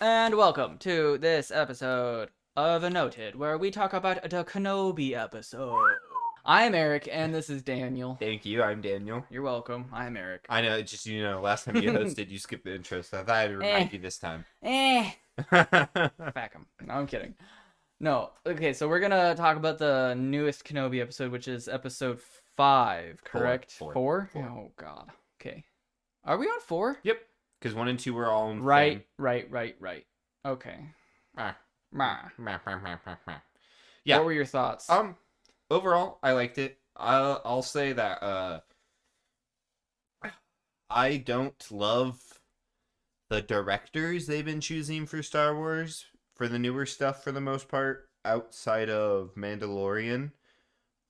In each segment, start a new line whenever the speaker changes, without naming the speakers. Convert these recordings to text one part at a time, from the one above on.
And welcome to this episode of Noted, where we talk about the Kenobi episode. I'm Eric, and this is Daniel.
Thank you. I'm Daniel.
You're welcome. I'm Eric.
I know. Just last time you hosted, you skipped the intro, so I thought I'd remind you this time.
Back him. No, I'm kidding. No. Okay, so we're gonna talk about the newest Kenobi episode, which is episode 5, correct?
Four.
Oh God. Okay. Are we on 4?
Yep. Because 1 and 2 were all in
Right. Okay.
Ah.
Meh.
Yeah.
What were your thoughts?
Overall, I liked it. I'll say that I don't love the directors they've been choosing for Star Wars for the newer stuff for the most part, outside of Mandalorian.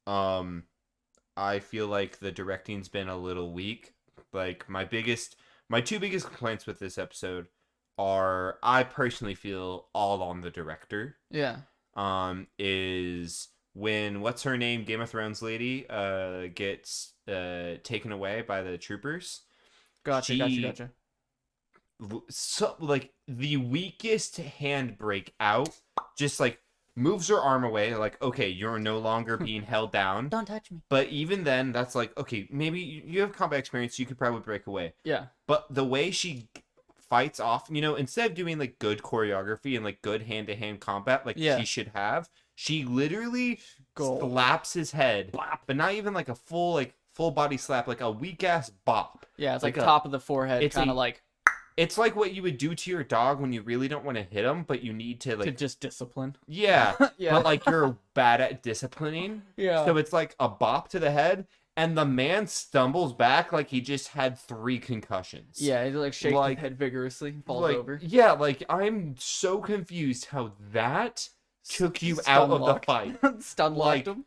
I feel like the directing's been a little weak. Like my two biggest complaints with this episode are, I personally feel, all on the director.
Yeah.
Is when what's her name, Game of Thrones lady, gets taken away by the troopers.
Gotcha.
So like the weakest handbrake out, just like moves her arm away, like, okay, you're no longer being held down.
Don't touch me.
But even then, that's like, okay, maybe you have combat experience, you could probably break away.
Yeah.
But the way she fights off, instead of doing like good choreography and like good hand-to-hand combat like she should have, she literally slaps his head. Bop. But not even like a full body slap, like a weak ass bop.
Yeah, it's like top of the forehead, kind of like.
It's like what you would do to your dog when you really don't want to hit him, but you need to
just discipline.
Yeah.
Yeah.
But like you're bad at disciplining.
Yeah.
So it's like a bop to the head, and the man stumbles back like he just had 3 concussions.
Yeah, he like shakes his head vigorously, falls over.
Yeah, like I'm so confused how that took you out of the fight.
Stun locked him.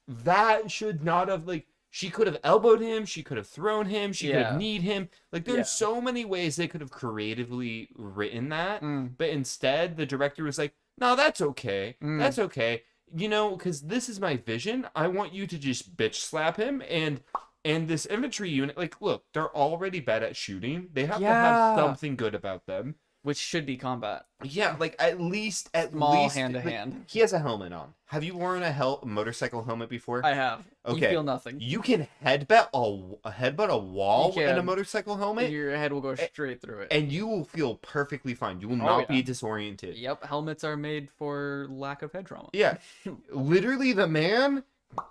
That should not have, like, she could have elbowed him, she could have thrown him, she could have kneed him. Like, there's so many ways they could have creatively written that. But instead, the director was like, no, that's okay. That's okay. Because this is my vision. I want you to just bitch slap him. And this infantry unit, like, look, they're already bad at shooting. They have to have something good about them.
Which should be combat.
Yeah, like at least
hand-to-hand.
Like, he has a helmet on. Have you worn a motorcycle helmet before?
I have.
Okay.
You feel nothing.
You can headbutt a wall in a motorcycle helmet.
Your head will go straight through it.
And you will feel perfectly fine. You will not be disoriented.
Yep, helmets are made for lack of head trauma.
Yeah. Literally, the man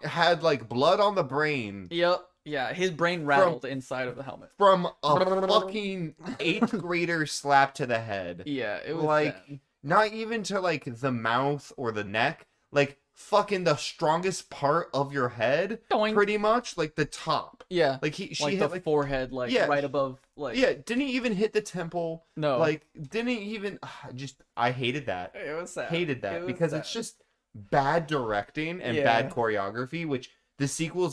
had like blood on the brain.
Yep. Yeah, his brain rattled inside of the helmet.
From a fucking 8th grader slap to the head.
Yeah, it was
like
bad.
Not even to like the mouth or the neck, like fucking the strongest part of your head.
Doink.
Pretty much, like the top.
Yeah.
Like she
like
hit
the forehead, right above, like.
Yeah, didn't he even hit the temple?
No.
Like didn't he even I hated that.
It was sad.
Hated that because it's just bad directing and bad choreography, which the sequel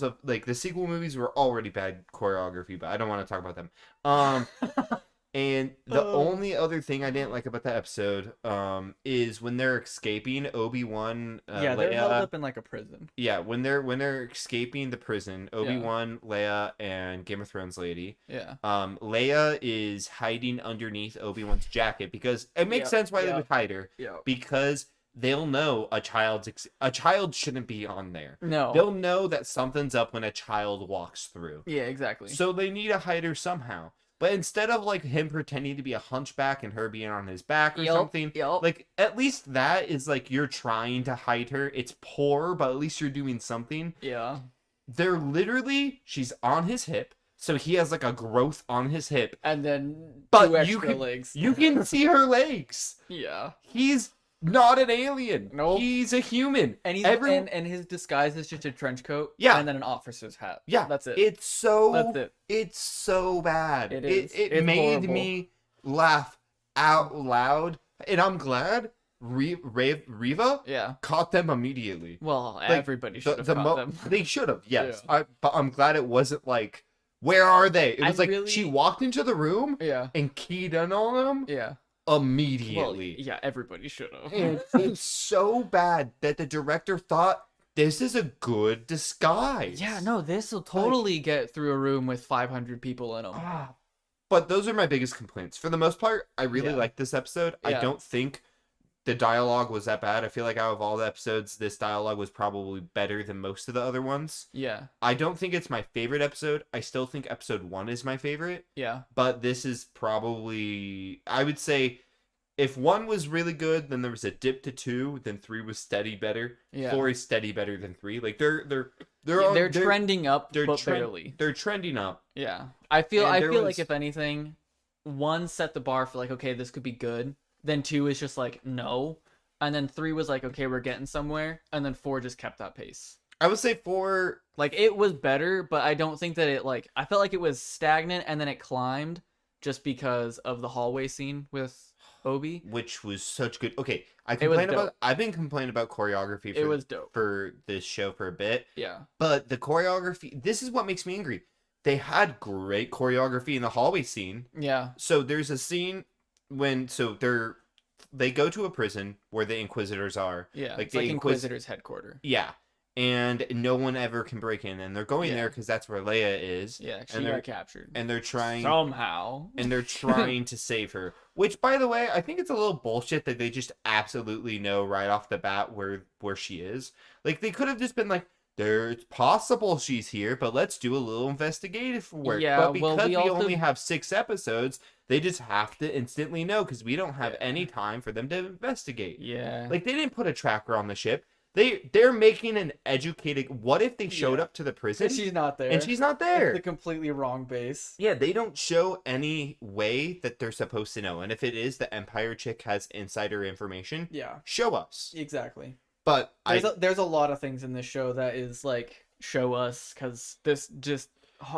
movies were already bad choreography, but I don't want to talk about them. And the only other thing I didn't like about the episode is when they're escaping Obi-Wan,
they're
Leia,
held up in like a prison.
Yeah, when they're escaping the prison, Obi-Wan, Leia, and Game of Thrones lady.
Yeah.
Leia is hiding underneath Obi-Wan's jacket because it makes sense why they would hide her.
Yeah.
Because they'll know a child shouldn't be on there.
No.
They'll know that something's up when a child walks through.
Yeah, exactly.
So they need to hide her somehow. But instead of like him pretending to be a hunchback and her being on his back or something, like at least that is like you're trying to hide her. It's poor, but at least you're doing something.
Yeah.
They're literally, she's on his hip. So he has like a growth on his hip.
And then
but
2 extra legs.
You can see her legs.
Yeah.
He's not an alien.
Nope.
He's a human.
And and his disguise is just a trench coat.
Yeah.
And then an officer's hat.
Yeah.
That's it.
It's so bad.
It is.
It made horrible. Me laugh out loud. And I'm glad Reva caught them immediately.
Well, like, everybody should have caught them.
They should have, yes. Yeah. But I'm glad it wasn't like, where are they? It was she walked into the room and keyed in on them.
Yeah.
Immediately.
Well, yeah, everybody should have.
And it's so bad that the director thought this is a good disguise.
Yeah, no, this will totally get through a room with 500 people in them.
But those are my biggest complaints. For the most part, I really like this episode. I don't think the dialogue was that bad. I feel like out of all the episodes, this dialogue was probably better than most of the other ones.
Yeah.
I don't think it's my favorite episode. I still think episode 1 is my favorite.
Yeah.
But this is probably, I would say, if 1 was really good, then there was a dip to 2, then 3 was steady better.
Yeah.
4 is steady better than 3. Like they're
trending up, but barely.
They're trending up.
Yeah. I feel like if anything, 1 set the bar for like, okay, this could be good. Then 2 is just like, no. And then 3 was like, okay, we're getting somewhere. And then 4 just kept that pace.
I would say 4...
Like, it was better, but I don't think that it, like... I felt like it was stagnant, and then it climbed just because of the hallway scene with Obi.
Which was such good... Okay, I've been complaining about choreography for this show for a bit. Yeah. But the choreography... This is what makes me angry. They had great choreography in the hallway scene. Yeah. So there's a scene... they go to a prison where the Inquisitors are.
Yeah, like the Inquisitors' headquarters.
Yeah, and no one ever can break in, and they're going there because that's where Leia is.
Yeah, she got captured.
And they're trying...
Somehow.
And they're trying to save her. Which, by the way, I think it's a little bullshit that they just absolutely know right off the bat where she is. Like, they could have just been like, it's possible she's here, but let's do a little investigative work. Yeah, but because we only have 6 episodes, they just have to instantly know because we don't have any time for them to investigate. Yeah. Like, they didn't put a tracker on the ship. They're making an educated... What if they showed up to the prison?
And she's not there.
And she's not there.
It's the completely wrong base.
Yeah, they don't show any way that they're supposed to know. And if it is the Empire chick has insider information, show us.
Exactly.
But
there's a lot of things in this show that is like, show us, because this just...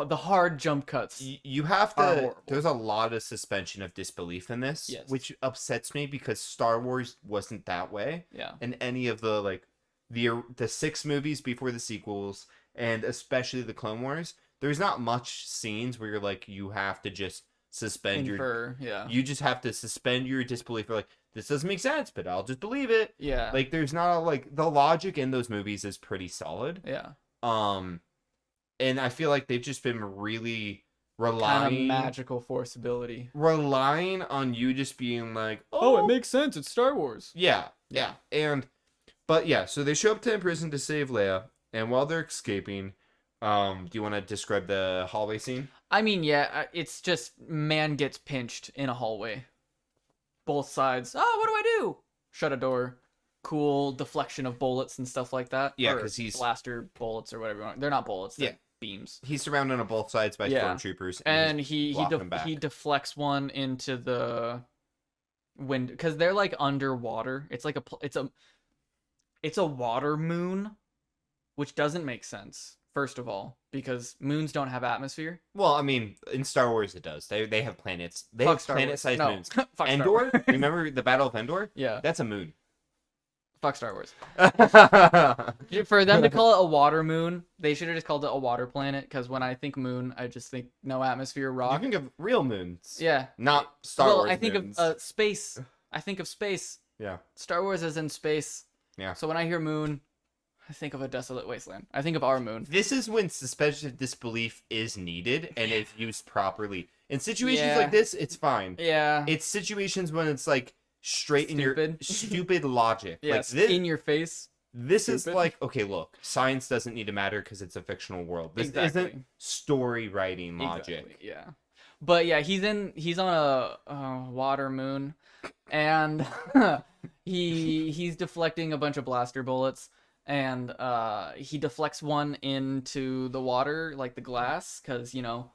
The hard jump cuts.
You have to... There's a lot of suspension of disbelief in this, which upsets me because Star Wars wasn't that way. Yeah. And any of the, like... The 6 movies before the sequels, and especially the Clone Wars, there's not much scenes where you're like, you have to just suspend you just have to suspend your disbelief. You're like, this doesn't make sense, but I'll just believe it. Yeah. Like, there's not like, the logic in those movies is pretty solid. Yeah. And I feel like they've just been really relying...
Kind of magical force ability.
Relying on you just being like,
oh, it makes sense, it's Star Wars.
Yeah. But yeah, so they show up to prison to save Leia, and while they're escaping, do you want to describe the hallway scene?
I mean, yeah, it's just man gets pinched in a hallway. Both sides. Oh, what do I do? Shut a door. Cool deflection of bullets and stuff like that.
Yeah, because he's...
blaster bullets or whatever you want. They're not bullets. They're beams.
He's surrounded on both sides by stormtroopers.
And he deflects one into the window because they're like underwater. It's like it's a water moon, which doesn't make sense. First of all, because moons don't have atmosphere.
Well, I mean, in Star Wars it does. They have planets. They have planet-sized moons. Endor? Remember the Battle of Endor? Yeah. That's a moon.
Fuck Star Wars. For them to call it a water moon, they should have just called it a water planet, because when I think moon, I just think no atmosphere, rock.
You think of real moons.
Yeah.
Not Star Wars
I think
moons.
of space. I think of space. Yeah. Star Wars is in space. Yeah. So when I hear moon, I think of a desolate wasteland. I think of our moon.
This is when suspension of disbelief is needed and if used properly. In situations like this, it's fine. Yeah. It's situations when it's like straight in your stupid logic.
Yes,
like this,
in your face.
This is like, okay, look, science doesn't need to matter because it's a fictional world. This isn't story writing logic.
Exactly. Yeah. But yeah, he's on a water moon, and he's deflecting a bunch of blaster bullets. And he deflects one into the water, like the glass, because, you know,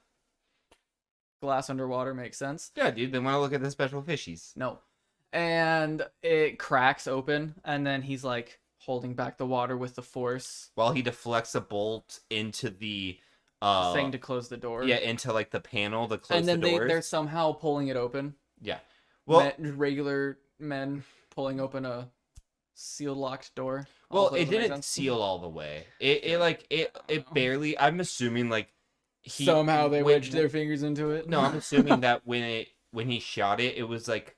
glass underwater makes sense.
Yeah, dude, they want to look at the special fishies.
No. And it cracks open, and then he's, like, holding back the water with the force.
While he deflects a bolt into the...
thing to close the door.
Yeah, into, like, the panel to close the doors.
And then they're somehow pulling it open.
Yeah. Well,
regular men pulling open a sealed locked door.
Well, it didn't seal all the way. It barely. I'm assuming like
somehow they wedged their fingers into it.
No, I'm assuming that when he shot it, it was like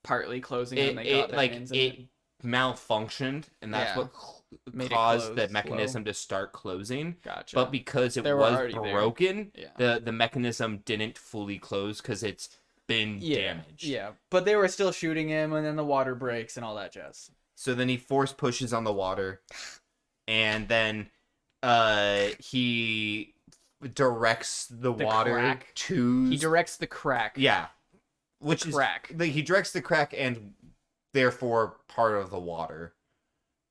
partly closing and they got their hands in it.
Malfunctioned, and that's what caused the mechanism to start closing.
Gotcha.
But because it was broken, the mechanism didn't fully close because it's been damaged.
Yeah, but they were still shooting him, and then the water breaks and all that jazz.
So then he force pushes on the water, and then he directs the water
crack. He directs the crack.
Yeah. Which crack. He directs the crack and therefore part of the water.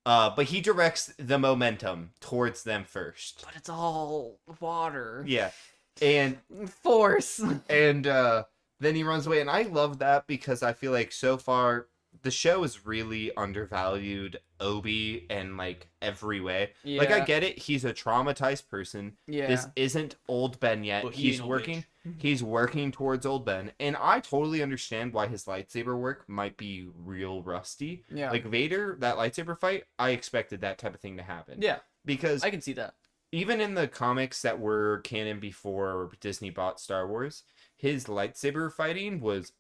But he directs the momentum towards them first.
But it's all water.
Yeah. And
force.
And then he runs away. And I love that because I feel like so far the show is really undervalued Obi in like every way. Yeah. Like I get it, he's a traumatized person. Yeah. This isn't old Ben yet. Well, he's working towards old Ben. And I totally understand why his lightsaber work might be real rusty. Yeah. Like Vader, that lightsaber fight, I expected that type of thing to happen.
Yeah.
Because
I can see that.
Even in the comics that were canon before Disney bought Star Wars, his lightsaber fighting was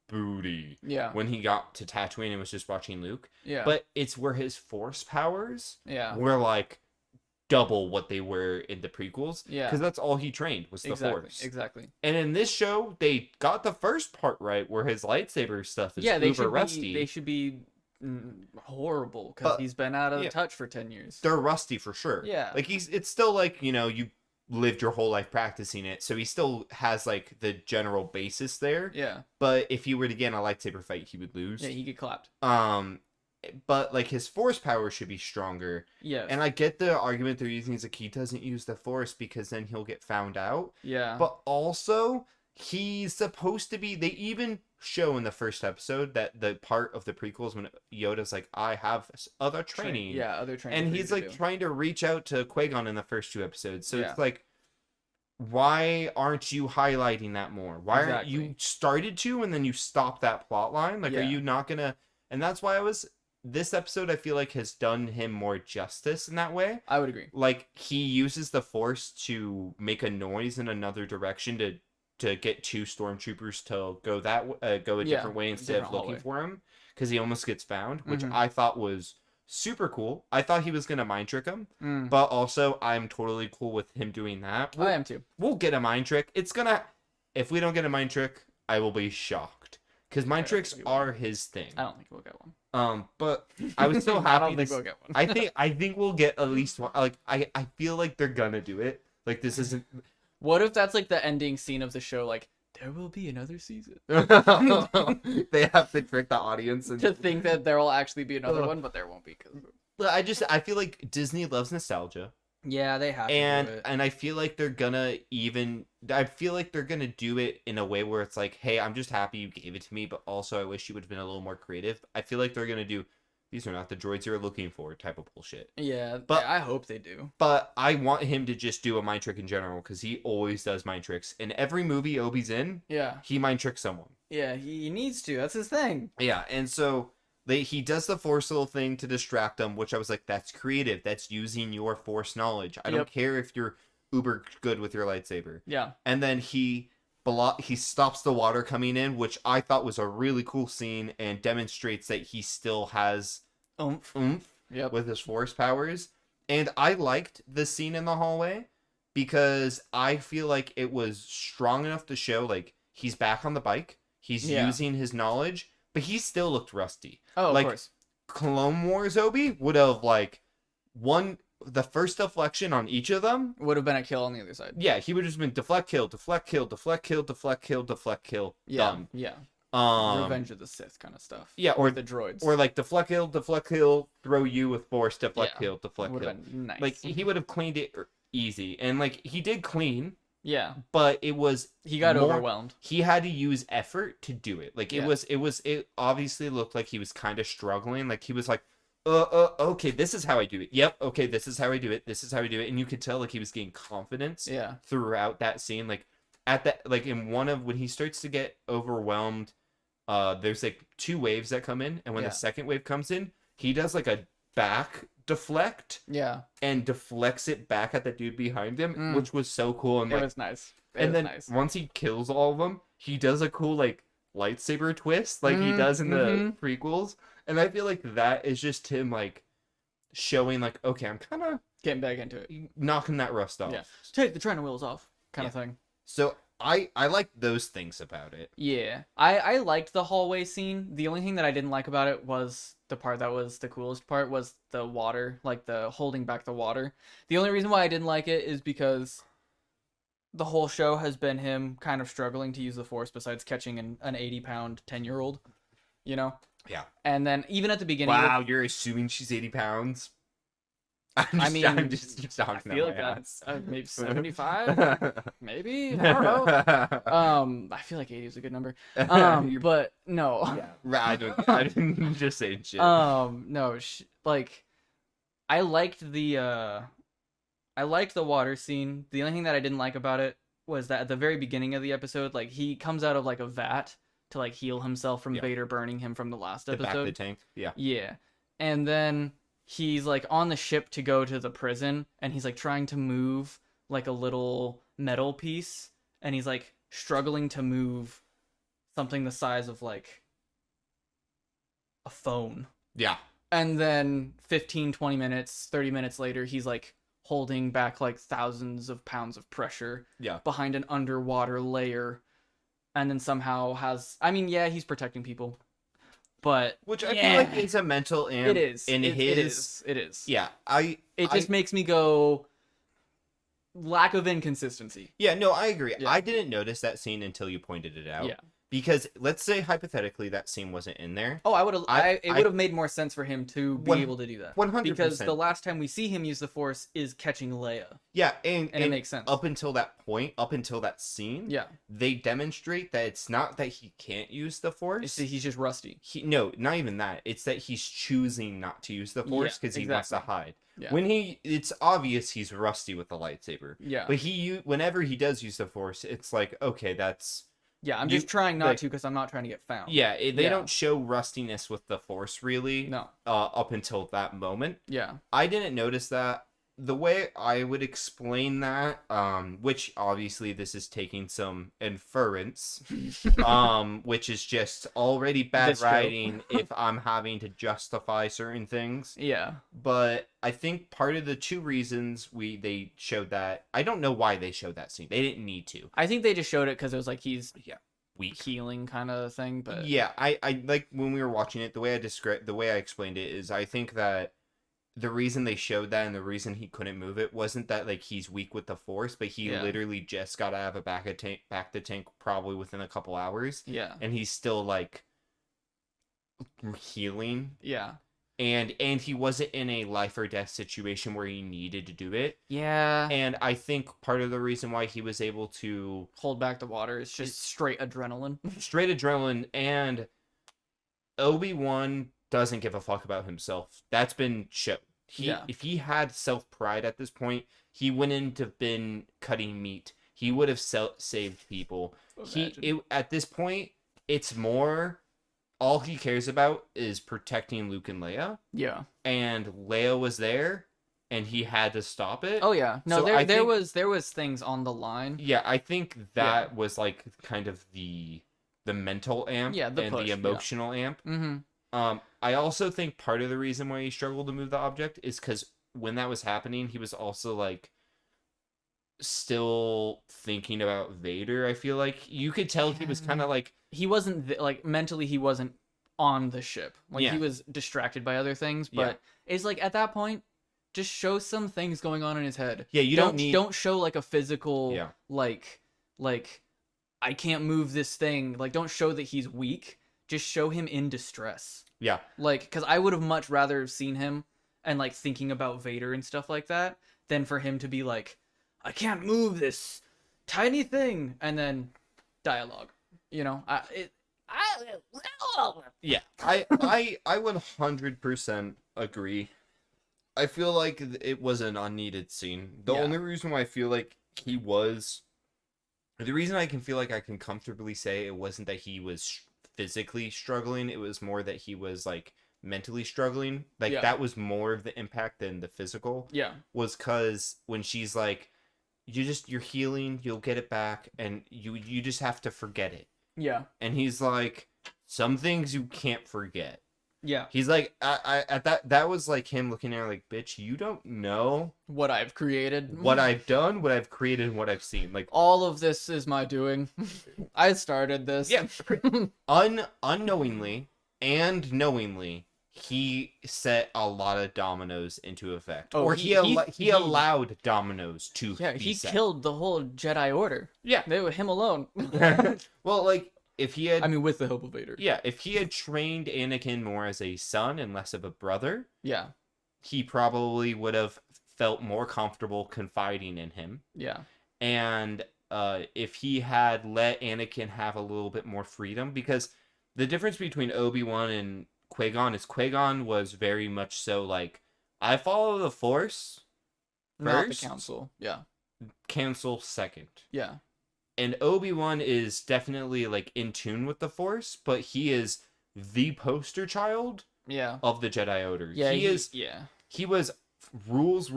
booty. Yeah. When he got to Tatooine and was just watching Luke. Yeah. But it's where his force powers were like double what they were in the prequels. Yeah. Because that's all he trained was the force.
Exactly.
And in this show, they got the first part right where his lightsaber stuff is uber rusty.
They should be horrible because he's been out of touch for 10 years.
They're rusty for sure. Yeah. Like it's still like, you lived your whole life practicing it, so he still has like the general basis there. Yeah. But if he were to get in a lightsaber fight, he would lose.
Yeah, he'd get clapped.
But like his force power should be stronger. Yeah. And I get the argument they're using is like he doesn't use the force because then he'll get found out. Yeah. But also he's supposed to be. They even show in the first episode that the part of the prequels when Yoda's like, I have other training.
Yeah, other training.
And he's like trying to reach out to Qui-Gon in the first 2 episodes. So it's like, why aren't you highlighting that more? Why aren't you started to and then you stop that plot line? Like, are you not gonna? And that's why this episode I feel like has done him more justice in that way.
I would agree.
Like he uses the force to make a noise in another direction to get 2 stormtroopers to go a different way instead of looking for him because he almost gets found, which I thought was super cool. I thought he was gonna mind trick him, but also I'm totally cool with him doing that.
I am too.
We'll get a mind trick. If we don't get a mind trick, I will be shocked because mind tricks are his thing.
I don't think we'll get one.
But I was so happy.
I don't think we'll get one.
I think we'll get at least one. Like I feel like they're gonna do it. Like this isn't.
What if that's like the ending scene of the show? Like, there will be another season.
They have to trick the audience
to think that there will actually be another one, but there won't be.
I feel like Disney loves nostalgia.
Yeah, they have.
And I feel like they're gonna do it in a way where it's like, hey, I'm just happy you gave it to me, but also I wish you would have been a little more creative. I feel like they're gonna do. These are not the droids you're looking for type of bullshit.
Yeah, but I hope they do.
But I want him to just do a mind trick in general because he always does mind tricks. In every movie Obi's in, he mind tricks someone.
Yeah, he needs to. That's his thing.
Yeah, and so he does the force little thing to distract them, which I was like, that's creative. That's using your force knowledge. I don't care if you're uber good with your lightsaber. Yeah. And then he stops the water coming in, which I thought was a really cool scene and demonstrates that he still has oomph with his force powers. And I liked the scene in the hallway because I feel like it was strong enough to show like he's back on the bike, he's using his knowledge, but he still looked rusty.
Oh,
like,
of course.
Clone Wars Obi would have like won. The first deflection on each of them
would have been a kill on the other side.
Yeah, he would have just been deflect, kill, deflect, kill, deflect, kill, deflect, kill, deflect, kill. Done.
Yeah. Revenge of the Sith kind of stuff.
Yeah, or
the droids.
Or like deflect, kill, throw you with force, deflect, kill, deflect,
would
kill.
Have been nice.
Like he would have cleaned it easy, and like he did clean.
Yeah.
But it was
he got overwhelmed.
He had to use effort to do it. Like it obviously looked like he was kind of struggling. Like he was like. Okay, this is how I do it. Yep, okay, this is how I do it. This is how I do it. And you could tell like he was gaining confidence throughout that scene. Like at that in one of when he starts to get overwhelmed, there's like 2 waves that come in, and when the second wave comes in, he does like a back deflect. Yeah. And deflects it back at the dude behind him, which was so cool. And
it was nice.
Once he kills all of them, he does a cool like lightsaber twist like he does in the prequels. And I feel like that is just him, like, showing like, okay, I'm kind of
getting back into it.
knocking that rust off.
Yeah, take the training wheels off, kind of thing.
So I like those things about it.
Yeah, I liked the hallway scene. The only thing that I didn't like about it was the part that was the coolest part was the water, like the holding back the water. The only reason why I didn't like it is because the whole show has been him kind of struggling to use the Force besides catching an 80-pound 10-year-old, you know?
Yeah.
And then even at the beginning...
Wow, you're assuming she's 80 pounds?
I mean,
I'm just talking
I feel like
that's
maybe 75, maybe, I don't know. I feel like 80 is a good number. But no.
Yeah, I didn't just say shit.
No, like, I liked the water scene. The only thing that I didn't like about it was that at the very beginning of the episode, like, he comes out of like a vat to like heal himself from Vader burning him from the last episode.
The back of the tank. Yeah.
Yeah. And then he's like on the ship to go to the prison, and he's like trying to move like a little metal piece, and he's like struggling to move something the size of like a phone.
Yeah.
And then 15, 20 minutes, 30 minutes later, he's like holding back like thousands of pounds of pressure behind an underwater layer, and then somehow he's protecting people. But
which I feel like is a mental amp.
It is. It is.
Yeah,
It just makes me go lack of inconsistency.
Yeah, no, I agree.
Yeah.
I didn't notice that scene until you pointed it out.
Yeah.
Because let's say hypothetically that scene wasn't in there.
Oh, it would have made more sense for him to be able to do that.
100%.
Because the last time we see him use the Force is catching Leia.
Yeah, and
it makes sense.
Up until that point, up until that scene, they demonstrate that it's not that he can't use the Force.
It's that he's just rusty.
No, not even that. It's that he's choosing not to use the Force because he wants to hide.
Yeah.
It's obvious he's rusty with the lightsaber.
Yeah.
But whenever he does use the Force, it's like, okay, that's...
Yeah, I'm just trying not to because I'm not trying to get found.
Yeah, they don't show rustiness with the Force, really.
No.
Up until that moment.
Yeah.
I didn't notice that. The way I would explain that, which obviously this is taking some inference, which is just already bad writing if I'm having to justify certain things.
Yeah.
But I think part of the two reasons they showed that, I don't know why they showed that scene. They didn't need to.
I think they just showed it because it was like he's
weak
healing kind of thing. But
yeah, I like when we were watching it, the way I explained it is I think that the reason they showed that and the reason he couldn't move it wasn't that like he's weak with the Force, but he literally just got out of back the tank probably within a couple hours.
Yeah.
And he's still like healing.
Yeah.
And he wasn't in a life or death situation where he needed to do it.
Yeah.
And I think part of the reason why he was able to
hold back the water is just straight adrenaline.
Straight adrenaline, and Obi-Wan doesn't give a fuck about himself. That's been shown. If he had self-pride at this point, he wouldn't have been cutting meat. He would have saved people. At this point, it's more... all he cares about is protecting Luke and Leia.
Yeah.
And Leia was there, and he had to stop it.
Oh, yeah. No,
so
there was things on the line.
Yeah, I think that was, like, kind of the mental amp and the emotional amp.
Mm-hmm.
I also think part of the reason why he struggled to move the object is because when that was happening, he was also like still thinking about Vader. I feel like you could tell he was kind of like
he wasn't like mentally he wasn't on the ship. Like he was distracted by other things. But it's like at that point, just show some things going on in his head.
Yeah, you
don't show like a physical like I can't move this thing. Like don't show that he's weak. Just show him in distress.
Yeah.
Like, because I would have much rather seen him and, like, thinking about Vader and stuff like that than for him to be like, I can't move this tiny thing. And then dialogue. You know?
Yeah. I would 100% agree. I feel like it was an unneeded scene. The only reason why I feel like he was... the reason I can feel like I can comfortably say it wasn't that he was physically struggling, it was more that he was like mentally struggling. Like that was more of the impact than the physical.
Yeah.
Was because when she's like, you're healing, you'll get it back, and you just have to forget it.
Yeah.
And he's like, some things you can't forget.
Yeah.
He's like, I at that was like him looking at her like, bitch, you don't know
What I've created.
what I've done, what I've created, and what I've seen. Like,
all of this is my doing. I started this.
yeah, unknowingly and knowingly, he set a lot of dominoes into effect.
Oh,
or
he
allowed dominoes to
Yeah,
be
he
set.
killed the whole Jedi Order.
Yeah.
They were him alone.
Well, like, if he had...
I mean, with the help of Vader.
Yeah, if he had trained Anakin more as a son and less of a brother,
Yeah.
he probably would have felt more comfortable confiding in him.
Yeah.
And if he had let Anakin have a little bit more freedom, because the difference between Obi-Wan and Qui-Gon is Qui-Gon was very much so like, I follow the Force first,
Not the Council. Yeah.
Council second.
Yeah.
And Obi-Wan is definitely like in tune with the Force, but he is the poster child
Yeah.
of the Jedi Order.
Yeah.
He is.
Yeah.
He was rules.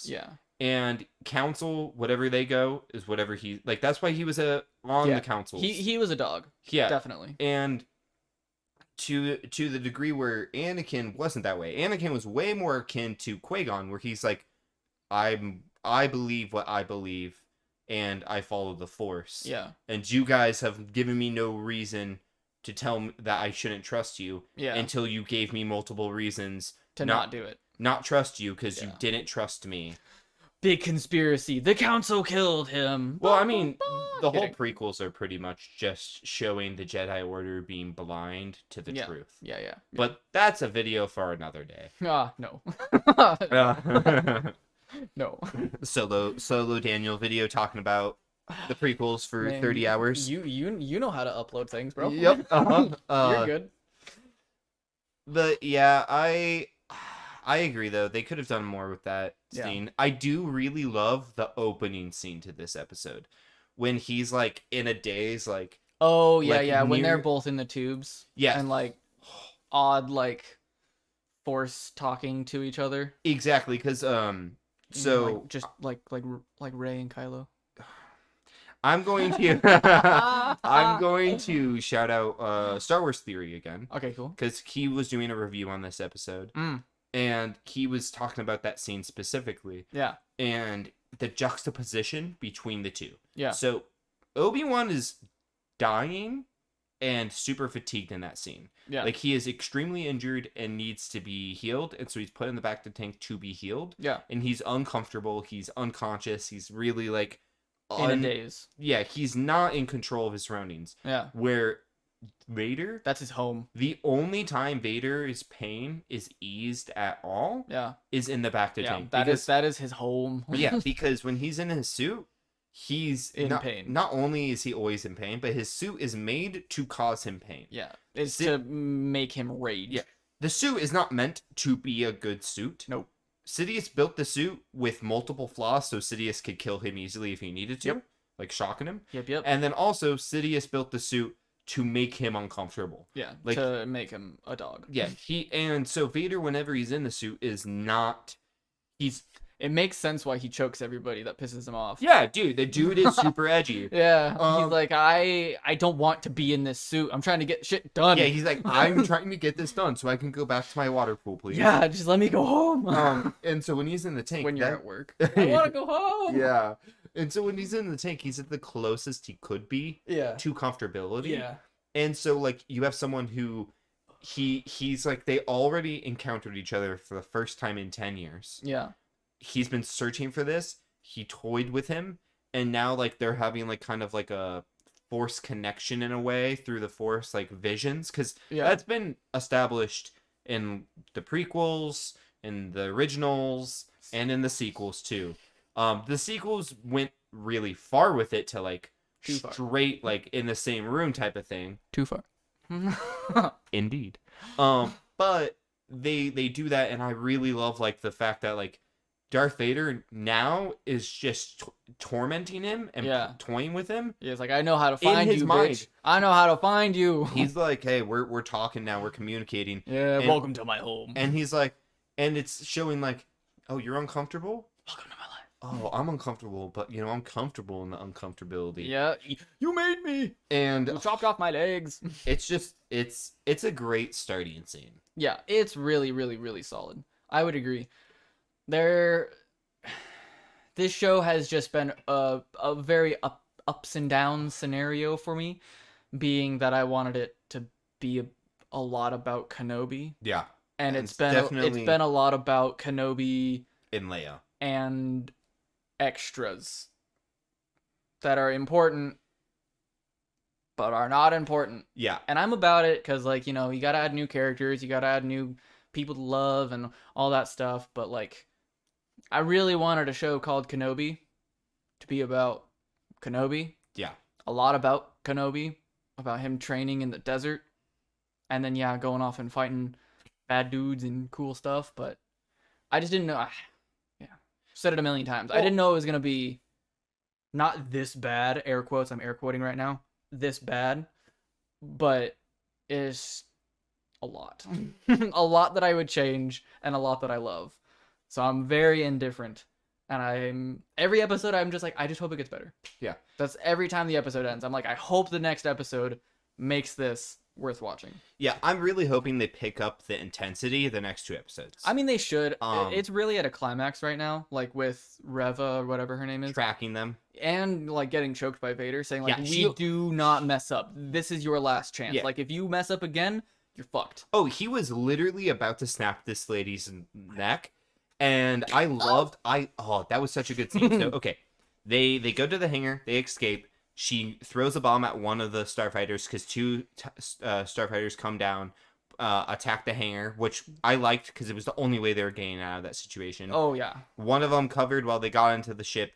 Yeah.
And council, whatever they go, is whatever he like. That's why he was on the council.
He was a dog.
Yeah,
Definitely.
And to the degree where Anakin wasn't that way. Anakin was way more akin to Qui-Gon, where he's like, I believe what I believe, and I follow the Force.
Yeah.
And you guys have given me no reason to tell me that I shouldn't trust you.
Yeah.
Until you gave me multiple reasons
to not do it.
Not trust you because you didn't trust me.
Big conspiracy. The Council killed him.
Well, I mean, the whole prequels are pretty much just showing the Jedi Order being blind to the truth.
Yeah.
But that's a video for another day.
No. No.
Solo Daniel video talking about the prequels for 30 hours.
You know how to upload things, bro.
Yep.
You're good.
But yeah, I agree though. They could have done more with that scene.
Yeah.
I do really love the opening scene to this episode when he's like in a daze, like
when they're both in the tubes.
Yeah.
And like odd like Force talking to each other.
Exactly, because so
just like Rey and Kylo.
I'm going to shout out Star Wars Theory again.
Okay, cool.
Because he was doing a review on this episode. And he was talking about that scene specifically.
Yeah.
And the juxtaposition between the two.
Yeah.
So Obi-Wan is dying and super fatigued in that scene.
Yeah.
Like, he is extremely injured and needs to be healed. And so he's put in the back of the tank to be healed.
Yeah.
And he's uncomfortable. He's unconscious. He's really like...
in a daze.
Yeah, he's not in control of his surroundings.
Yeah.
Where Vader...
That's his home.
The only time Vader's pain is eased at all is in the back of the tank.
That is his home.
Yeah, because when he's in his suit, he's
in pain.
Not only is he always in pain, but his suit is made to cause him pain.
Yeah, it's to make him rage.
Yeah, the suit is not meant to be a good suit.
Nope.
Sidious built the suit with multiple flaws so Sidious could kill him easily if he needed to, like shocking him.
Yep.
And then also Sidious built the suit to make him uncomfortable.
Yeah,
like,
to make him a dog.
Yeah, and so Vader, whenever he's in the suit, is not...
It makes sense why he chokes everybody. That pisses him off.
Yeah, dude, the dude is super edgy.
Yeah, he's like, I don't want to be in this suit. I'm trying to get shit done.
Yeah, he's like, I'm trying to get this done so I can go back to my water pool, please.
Yeah, just let me go home.
And so when he's in the tank...
When you're at work. I want to go home.
Yeah. And so when he's in the tank, he's at the closest he could be to comfortability.
Yeah.
And so, like, you have someone who... He's like, they already encountered each other for the first time in 10 years.
Yeah.
He's been searching for this. He toyed with him. And now, like, they're having, like, kind of like a Force connection in a way through the Force, like, visions. Because that's been established in the prequels, in the originals, and in the sequels, too. The sequels went really far with it to, like, straight, like, in the same room type of thing.
Too far.
Indeed. But they do that, and I really love, like, the fact that, like, Darth Vader now is just tormenting him and toying with him.
Yeah, it's like, I know how to find you,
mind.
bitch. I know how to find you.
He's like, hey, we're talking now, we're communicating.
Yeah, welcome to my home.
And he's like, and it's showing like, oh, you're uncomfortable?
Welcome to my life.
oh, I'm uncomfortable, but I'm comfortable in the uncomfortability.
Yeah, you made me.
And
You chopped off my legs.
it's just it's a great starting scene.
Yeah, it's really, really, really solid. I would agree. There, this show has just been a very ups and downs scenario for me, being that I wanted it to be a lot about Kenobi,
Yeah.
and
And
it's been a lot about Kenobi
in Leia.
and extras that are important but are not important.
Yeah.
And I'm about it because, like, you gotta add new characters, you gotta add new people to love and all that stuff. But, like, I really wanted a show called Kenobi to be about Kenobi.
Yeah.
A lot about Kenobi, about him training in the desert. And then, yeah, going off and fighting bad dudes and cool stuff. But I just didn't know. Yeah. Said it a million times. I didn't know it was going to be not this bad, air quotes. I'm air quoting right now. This bad. But it's a lot. A lot that I would change and a lot that I love. So I'm very indifferent. And every episode I'm just like, I just hope it gets better.
Yeah.
That's every time the episode ends. I'm like, I hope the next episode makes this worth watching.
Yeah, I'm really hoping they pick up the intensity the next 2 episodes.
I mean, they should. It's really at a climax right now, like with Reva or whatever her name is.
Tracking them.
And, like, getting choked by Vader, saying, like,
Yeah,
we do not mess up. This is your last chance.
Yeah.
Like, if you mess up again, you're fucked.
Oh, he was literally about to snap this lady's neck. And I loved, that was such a good scene. So, okay, they go to the hangar, they escape. She throws a bomb at one of the starfighters because 2 starfighters come down, attack the hangar, which I liked because it was the only way they were getting out of that situation.
Oh, yeah.
One of them covered while they got into the ship.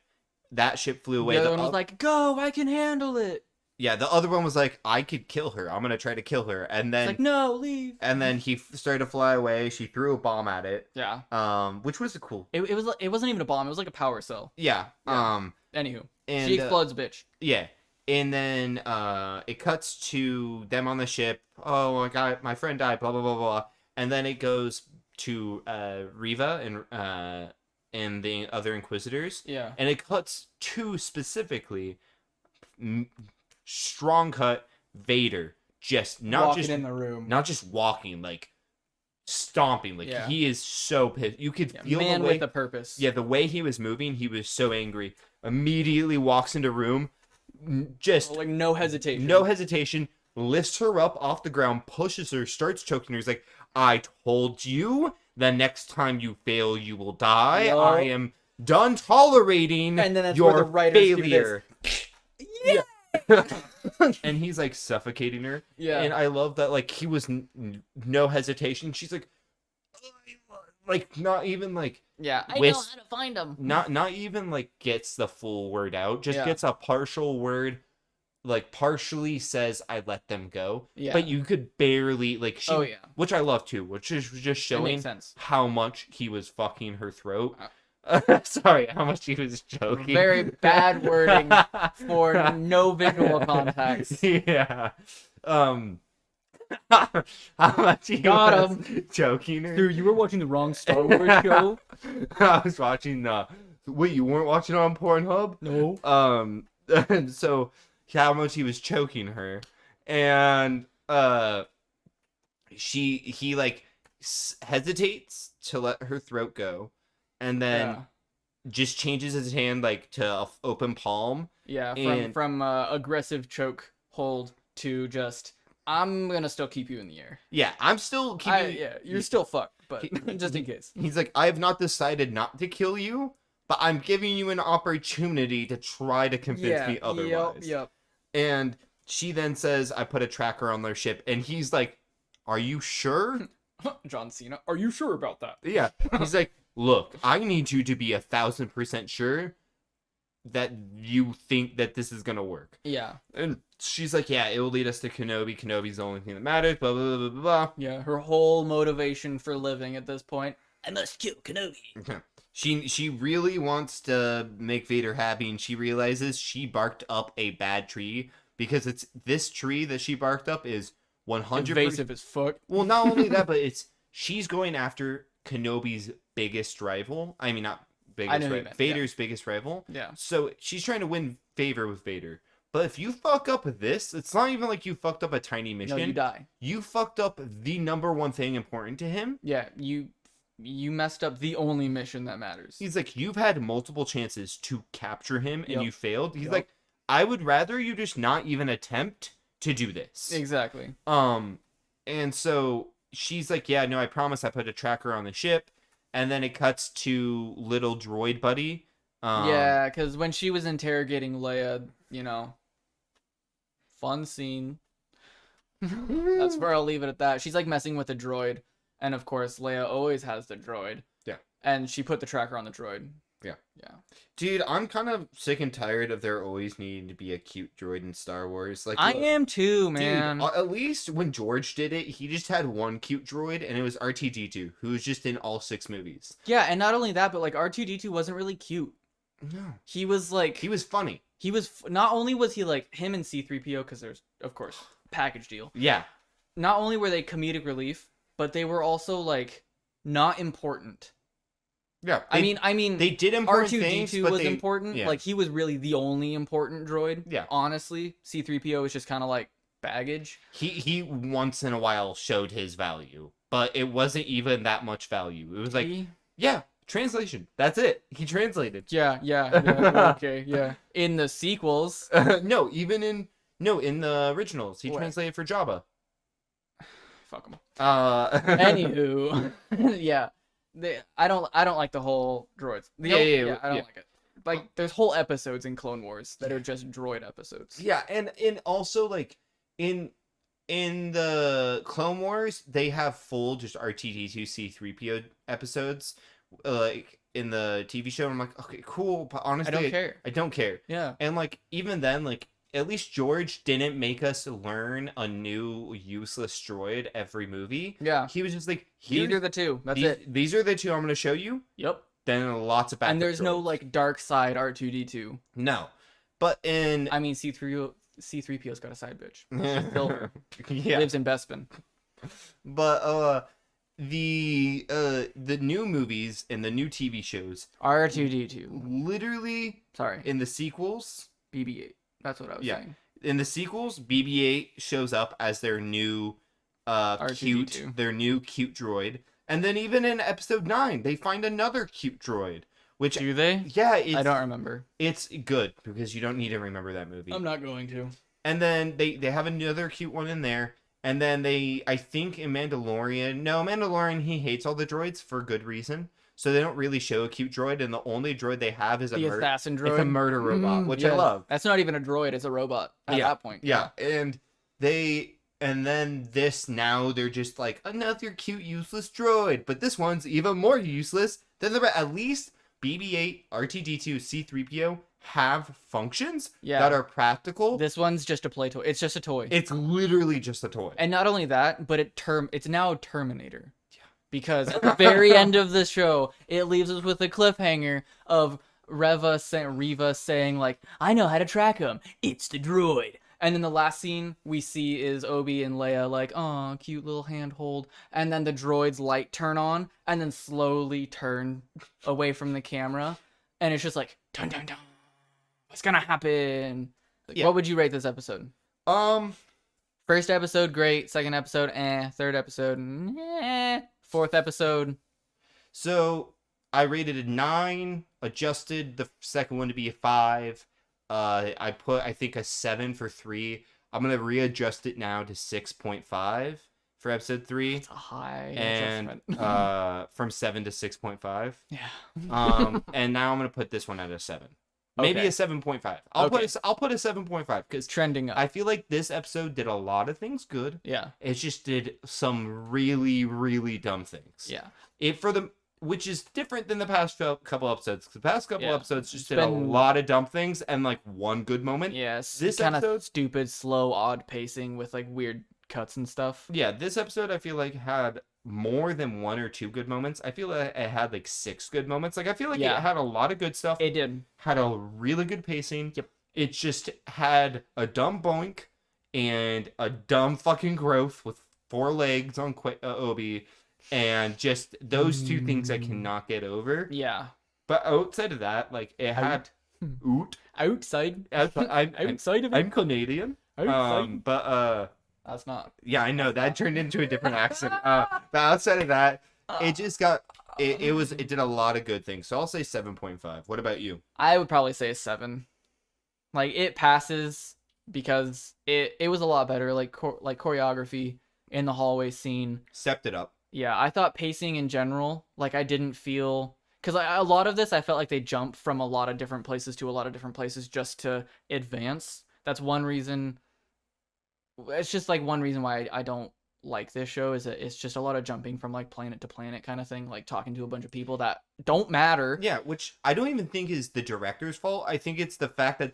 That ship flew away.
The other one was like, go, I can handle it.
Yeah, the other one was like, I could kill her. I'm going to try to kill her. And then...
It's like, no, leave.
And then he started to fly away. She threw a bomb at it.
Yeah.
Which was cool.
It wasn't even a bomb. It was like a power cell.
Yeah.
Anywho.
And,
she explodes, bitch.
Yeah. And then it cuts to them on the ship. Oh, my God, my friend died, blah, blah, blah, blah. And then it goes to Reva and the other Inquisitors.
Yeah.
And it cuts to specifically... strong cut Vader, just not
walking
just
in the room,
not just walking, like stomping, like he is so pissed. You could feel
man
the way,
with a purpose.
Yeah, the way he was moving, he was so angry. Immediately walks into room, just
like no hesitation,
lifts her up off the ground, pushes her, starts choking her. He's like, "I told you, the next time you fail, you will die.
No.
I am done tolerating
and then that's
your
where the writers
failure."
Yeah.
And he's like suffocating her.
Yeah.
And I love that, like, he was no hesitation. She's like not even like,
yeah, I know how to find him.
Not even like gets the full word out. Just gets a partial word, like partially says, "I let them go."
Yeah.
But you could barely like she.
Oh, yeah.
Which I love too. Which is just showing how much he was fucking her throat. Sorry, how much he was joking.
Very bad wording for no visual context.
Yeah. How much he was joking her.
Dude, you were watching the wrong Star Wars show.
I was watching wait, you weren't watching it on Pornhub?
No.
And so how much he was choking her. And he like hesitates to let her throat go. And then just changes his hand like to open palm.
Yeah, from aggressive choke hold to just, I'm gonna still keep you in the air.
Yeah, I'm still keeping.
Yeah, you're still fucked, but just in case.
He's like, I have not decided not to kill you, but I'm giving you an opportunity to try to convince me otherwise.
Yep.
And she then says, I put a tracker on their ship, and he's like, are you sure?
John Cena, are you sure about that?
Yeah. He's like, look, I need you to be 1,000% sure that you think that this is gonna work.
Yeah.
And she's like, yeah, it will lead us to Kenobi. Kenobi's the only thing that matters, blah, blah, blah, blah, blah.
Yeah, her whole motivation for living at this point, I must kill Kenobi.
She really wants to make Vader happy, and she realizes she barked up a bad tree, because it's this tree that she barked up is 100%
invasive as fuck.
Well, not only that, but she's going after Kenobi's biggest rival. I mean, not
I know who you meant, yeah.
Vader's biggest rival.
Yeah.
So she's trying to win favor with Vader. But if you fuck up with this, it's not even like you fucked up a tiny mission.
No, you die.
You fucked up the number one thing important to him.
Yeah, you messed up the only mission that matters.
He's like, you've had multiple chances to capture him and
Yep.
you failed. He's
Yep.
like, I would rather you just not even attempt to do this.
Exactly.
And so she's like, yeah, no, I promise I put a tracker on the ship. And then it cuts to little droid buddy.
Yeah, because when she was interrogating Leia, you know, fun scene. That's where I'll leave it at that. She's like messing with the droid. And of course, Leia always has the droid.
Yeah.
And she put the tracker on the droid.
Yeah.
Yeah.
Dude, I'm kind of sick and tired of there always needing to be a cute droid in Star Wars. Like,
I am too, man.
Dude, at least when George did it, he just had one cute droid, and it was R2-D2, who was just in all 6 movies.
Yeah, and not only that, but like R2-D2 wasn't really cute.
No.
He was like...
He was funny.
He was... Not only was he like him and C-3PO, because there's, of course, package deal.
Yeah.
Not only were they comedic relief, but they were also like not important.
Yeah.
I mean,
they did important things,
R2-D2
but
was
they,
important.
yeah.
Like he was really the only important droid.
Yeah.
Honestly, C-3PO was just kind of like baggage.
He once in a while showed his value, but it wasn't even that much value. It was like, yeah, translation. That's it. He translated.
Yeah, okay, yeah. In the sequels,
No, in the originals, he translated for Jabba.
Fuck him.
Anywho,
yeah. I don't like the whole droids. I don't like it. Like there's whole episodes in Clone Wars that are just droid episodes.
Yeah, and also like in the Clone Wars, they have full just R2-D2 C-3PO episodes, like in the TV show. I'm like, okay, cool, but honestly, I don't care.
Yeah,
and like even then, like at least George didn't make us learn a new useless droid every movie.
Yeah,
he was just like,
these are the two. That's it.
These are the two I'm going to show you.
Yep.
Then lots of backup
and there's
droids.
no like dark side R2-D2.
No, but I
mean C-3PO's got a side bitch. Silver.
Yeah.
Lives in Bespin.
But the new movies and the new TV shows
R2-D2
literally
in
the sequels
BB-8. That's what I was saying.
In the sequels, BB-8 shows up as their new
R2-D2.
cute droid. And then even in episode 9, they find another cute droid. Which
do they?
Yeah,
I don't remember.
It's good because you don't need to remember that movie.
I'm not going to.
And then they have another cute one in there. And then I think in Mandalorian, he hates all the droids for good reason. So they don't really show a cute droid, and the only droid they have is
the assassin droid.
It's a murder robot, which I love.
That's not even a droid; it's a robot at that point.
Yeah, and then now they're just like another cute useless droid, but this one's even more useless than the at least BB-8, R2-D2, C-3PO have functions that are practical.
This one's just a play toy. It's just a toy.
It's literally just a toy.
And not only that, but it's now Terminator. Because at the very end of the show, it leaves us with a cliffhanger of Reva saying, like, I know how to track him. It's the droid. And then the last scene we see is Obi and Leia like, oh, cute little handhold. And then the droid's light turn on and then slowly turn away from the camera. And it's just like, dun dun dun. What's gonna happen? Like, what would you rate this episode? First episode, great. Second episode, Third episode, Fourth episode.
So I rated a 9, adjusted the second one to be a 5. I put, I think, a 7 for 3. I'm going to readjust it now to 6.5 for episode 3.
That's a high
adjustment. From 7 to 6.5.
Yeah.
And now I'm going to put this one at a 7. Maybe a 7.5. I'll put a 7.5 because
trending up.
I feel like this episode did a lot of things good.
Yeah.
It just did some really, really dumb things.
Yeah.
Which is different than the past couple episodes. The past couple episodes just did a lot of dumb things and like one good moment.
Yes.
This
kind
episode,
of stupid, slow, odd pacing with like weird cuts and stuff.
Yeah, this episode I feel like had more than 1 or 2 good moments. I feel like it had like 6 good moments. Like I feel like it had a lot of good stuff.
It did.
Had a really good pacing.
Yep.
It just had a dumb boink and a dumb fucking growth with 4 legs on Obi. And just those 2 things I cannot get over.
Yeah.
But outside of that, like it had
outside
outside of it. I'm Canadian.
Outside.
But
that's not.
Yeah, I know that turned into a different accent. But outside of that, it just got it did a lot of good things. So I'll say 7.5. What about you?
I would probably say a 7. Like it passes because it was a lot better. Like choreography in the hallway scene
Stepped it up.
Yeah, I thought pacing in general, like I didn't feel, because a lot of this I felt like they jumped from a lot of different places to a lot of different places just to advance. That's one reason. It's just like one reason why I don't like this show is that it's just a lot of jumping from like planet to planet kind of thing, like talking to a bunch of people that don't matter.
Yeah, which I don't even think is the director's fault. I think it's the fact that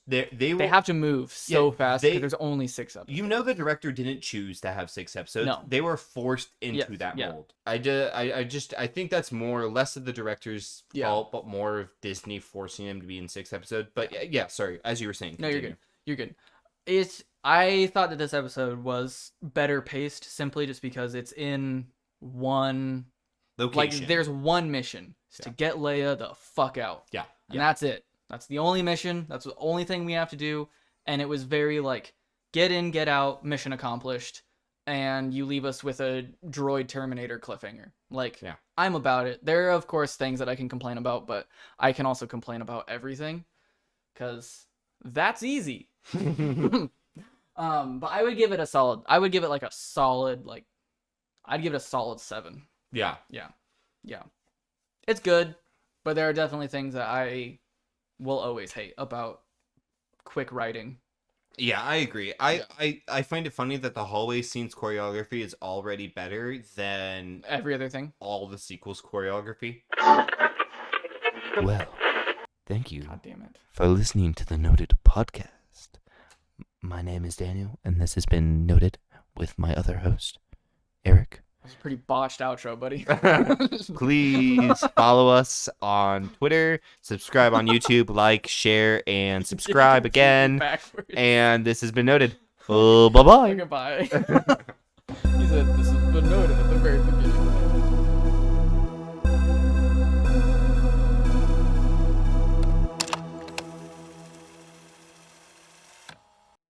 they
have to move so fast because there's only 6 episodes.
You know, the director didn't choose to have 6 episodes.
No.
They were forced into that mold. I think that's more or less of the director's fault, but more of Disney forcing him to be in 6 episodes. But yeah, sorry, as you were saying.
Continue. No, you're good. I thought that this episode was better paced simply just because it's in one location. Like there's one mission. It's to get Leia the fuck out.
Yeah.
And that's it. That's the only mission. That's the only thing we have to do. And it was very like get in, get out, mission accomplished. And you leave us with a droid Terminator cliffhanger. Like I'm about it. There are of course things that I can complain about, but I can also complain about everything. 'Cause that's easy. But I would give it a solid. I'd give it a solid 7.
Yeah.
It's good, but there are definitely things that I will always hate about quick writing.
Yeah, I agree. I find it funny that the hallway scenes choreography is already better than
every other thing.
All the sequels choreography. Well, thank you.
God damn it.
For listening to the Noted podcast. My name is Daniel, and this has been Noted with my other host, Eric.
That's a pretty botched outro, buddy.
Please follow us on Twitter, subscribe on YouTube, like, share, and subscribe again. Backwards. And this has been Noted. Bye-bye.
Goodbye. He said this has been Noted at the very beginning.